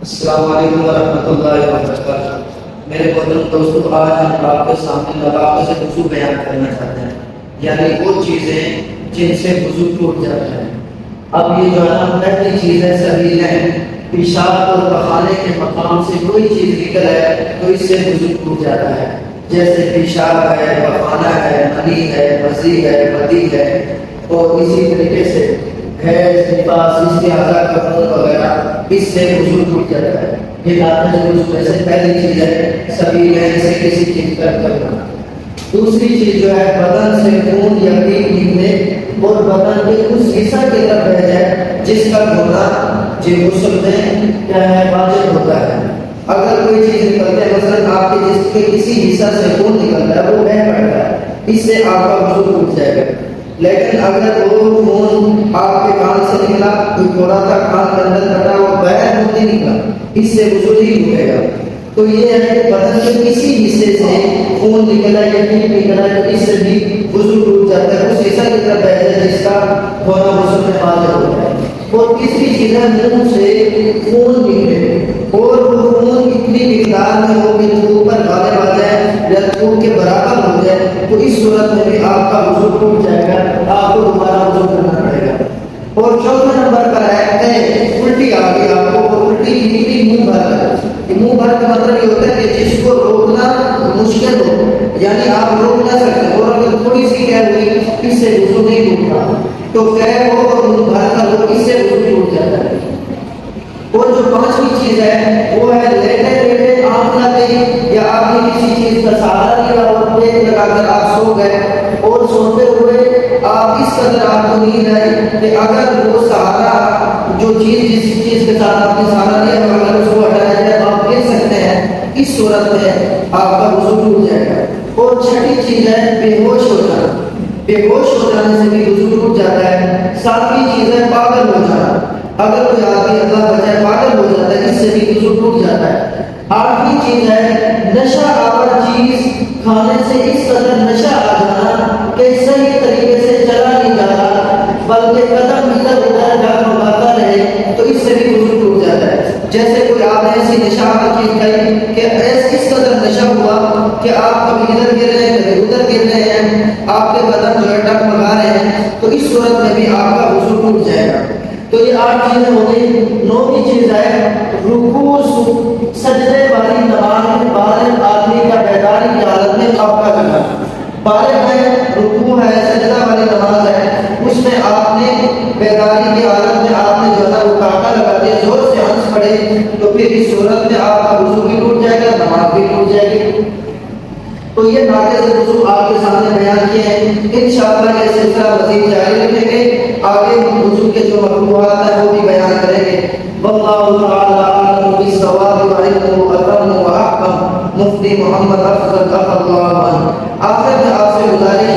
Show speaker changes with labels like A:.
A: السلام علیکم ورحمۃ اللہ وبرکاتہ۔ میرے محترم دوستو، آج ہم آپ کے سامنے نواقص وضو بیان کرنا چاہتے ہیں، یعنی وہ چیزیں جن سے وضو ٹوٹ جاتا ہے۔ اب یہ جو ہے نا پہلی چیز ہے سبیلیں، پیشاب اور پخانے کے مقام سے کوئی چیز نکل ہے تو اس سے وضو ٹوٹ جاتا ہے، جیسے پیشاب ہے، پخانہ ہے، منی ہے، مزی ہے، ودی ہے، اور اسی طریقے سے حیض، نفاس، استحاضہ کا خون وغیرہ، اس سے وضو ٹوٹ جاتا ہے۔ یہ ناقص وضو میں سے پہلی چیز ہے سبیلیں سے کسی چیز کا کرنا۔ دوسری چیز جو ہے بدن سے خون یا پیپ نکلے اور بدن کے اس حصہ کی طرف بہ جائے جس کا دھونا غسل میں کیا ہے واجب ہوتا ہے۔ اگر کوئی چیز نکلتے ہے، مثلا آپ کے جسم کے کسی حصہ سے خون نکلتا ہے، وہ بہ پڑتا ہے، اس سے آپ کا وضو ٹوٹ جائے گا۔ لیکن اگر وہ خون آپ کے کان سے نکلا، کوئی تھوڑا سا کان کے اندر کٹا، وہ باہر نہیں نکلا، اس سے وضو نہیں ٹوٹے گا۔ تو یہ ہے کہ بدن کے کسی حصے سے خون نکلا یا پیپ نکلا تو اس سے بھی وضو ٹوٹ جاتا ہے، اس حصہ کی طرف بہ جائے جس کا ہونا غسل میں واجب ہوتا ہے۔ اور تیسری چیز ہے منہ سے خون نکلے اور وہ خون اتنی مقدار میں ہو کہ منہ پر غالب آ جائے یا خون کے برابر ہو جائے، تو اس صورت میں بھی آپ کا وضو ٹوٹ جائے گا، آپ کو دوبارہ وضو کرنا پڑے گا۔ اور چوتھے نمبر پر ہے الٹی آ گئی آپ کو، اور الٹی نکلی منہ بھر کر۔ منہ بھر کا مطلب یہ ہوتا ہے کہ جس کو روکنا مشکل ہو، یعنی آپ روک نہ سکتے، اور اگر تھوڑی سی کیا ہوئی اس سے وضو نہیں ٹوٹتا، تو قے ہو اور منہ بھر کر ہو، اس سے وضو ٹوٹ جاتا ہے۔ اور جو پانچویں چیز ہے وہ ہے لیٹے لیٹے آنکھ نہ دیں، یا آپ نے کسی چیز کا سہارا لیا اور پیٹ لگا کر آپ سو گئے، اور سوتے ہوئے آپ اس قدر آپ کو نیند آئی کہ اگر وہ سہارا جو چیز جس چیز کے ساتھ آپ نے سہارا لیا ہے اگر اس کو ہٹایا جائے تو آپ گر سکتے ہیں، اس صورت میں آپ کا وضو ٹوٹ جائے گا۔ اور چھٹی چیز ہے بے ہوش ہو جانا، بے ہوش ہو جانے سے بھی وضو ٹوٹ جاتا ہے۔ ساتویں چیز ہے پاگل ہو جانا، اگر کوئی آدمی اللہ بچائے پاگل ہو جاتا ہے، اس سے بھی وضو ٹوٹ جاتا ہے۔ آٹھویں چیز ہے نشہ آور چیز کھانے سے اس قدر نشہ آ جانا کہ صحیح طریقے سے چلا نہیں جا رہا، بلکہ قدم ادھر ادھر ڈگمگاتا رہے، تو اس سے بھی وضو ٹوٹ جاتا ہے۔ جیسے کوئی آپ نے ایسی نشہ آور چیز کھائی کہ اس قدر نشہ ہوا کہ آپ کبھی ادھر گر رہے ہیں کبھی ادھر گر رہے ہیں، آپ کے بدن جو ہے ڈگمگا رہے ہیں، تو اس صورت میں بھی آپ کا وضو ٹوٹ جائے گا۔ تو یہ 8 چیزیں ہو گئی۔ 9ویں چیز ہے رکوع سجدے والی نماز میں بالغ آدمی کا بیداری کی حالت میں خفقہ کرنا۔ بالغ ہے، رکوع ہے، سجدہ والی نماز ہے، اس میں آپ نے بیداری کی حالت میں آپ نے جو ہے وہ کاکا لگا دیا، زور سے ہنس پڑے، تو پھر اس صورت میں آپ کا وضو بھی ٹوٹ جائے گا، نماز بھی ٹوٹ جائے گی۔ تو یہ ناقص وضو آپ کے سامنے بیان کیے ہیں۔ انشاءاللہ یہ سلسلہ مزید جاری رکھیں گے، آگے وضو کے جو مکروہات ہیں وہ بھی بیان کریں گے۔ واللہ تعالی اعلم بالصواب وعلمہ اتم واحکم۔ مفتی محمد افضل اللہ عنہ۔ آخر میں آپ سے گزارش